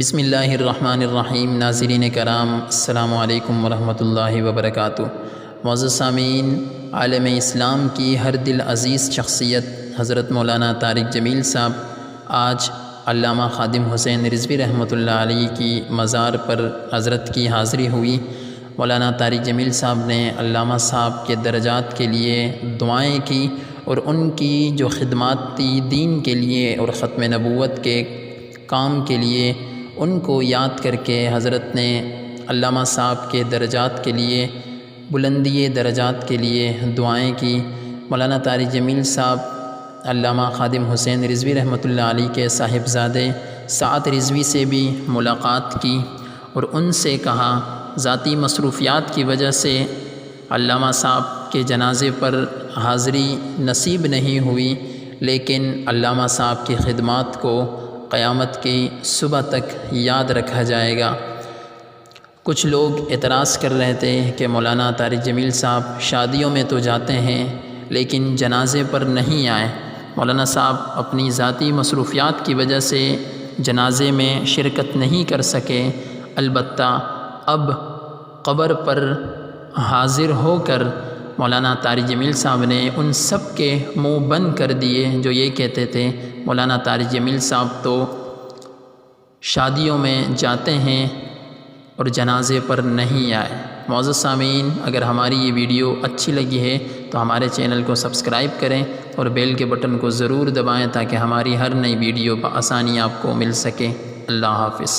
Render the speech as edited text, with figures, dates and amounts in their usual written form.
بسم اللہ الرحمن الرحیم۔ ناظرین کرام، السلام علیکم ورحمۃ اللہ وبرکاتہ۔ معزز سامعین، عالم اسلام کی ہر دل عزیز شخصیت حضرت مولانا طارق جمیل صاحب آج علامہ خادم حسین رضوی رحمۃ اللہ علیہ کی مزار پر حضرت کی حاضری ہوئی۔ مولانا طارق جمیل صاحب نے علامہ صاحب کے درجات کے لیے دعائیں کی اور ان کی جو خدمات تھی دین کے لیے اور ختم نبوت کے کام کے لیے، ان کو یاد کر کے حضرت نے علامہ صاحب کے درجات کے لیے، بلندی درجات کے لیے دعائیں کی۔ مولانا طارق جمیل صاحب علامہ خادم حسین رضوی رحمۃ اللہ علیہ کے صاحبزادے سعد رضوی سے بھی ملاقات کی اور ان سے کہا، ذاتی مصروفیات کی وجہ سے علامہ صاحب کے جنازے پر حاضری نصیب نہیں ہوئی، لیکن علامہ صاحب کی خدمات کو قیامت کی صبح تک یاد رکھا جائے گا۔ کچھ لوگ اعتراض کر رہے تھے کہ مولانا طارق جمیل صاحب شادیوں میں تو جاتے ہیں لیکن جنازے پر نہیں آئے۔ مولانا صاحب اپنی ذاتی مصروفیات کی وجہ سے جنازے میں شرکت نہیں کر سکے، البتہ اب قبر پر حاضر ہو کر مولانا طارق جمیل صاحب نے ان سب کے منہ بند کر دیے جو یہ کہتے تھے مولانا طارق جمیل صاحب تو شادیوں میں جاتے ہیں اور جنازے پر نہیں آئے۔ معزز سامعین، اگر ہماری یہ ویڈیو اچھی لگی ہے تو ہمارے چینل کو سبسکرائب کریں اور بیل کے بٹن کو ضرور دبائیں تاکہ ہماری ہر نئی ویڈیو بآسانی آپ کو مل سکے۔ اللہ حافظ۔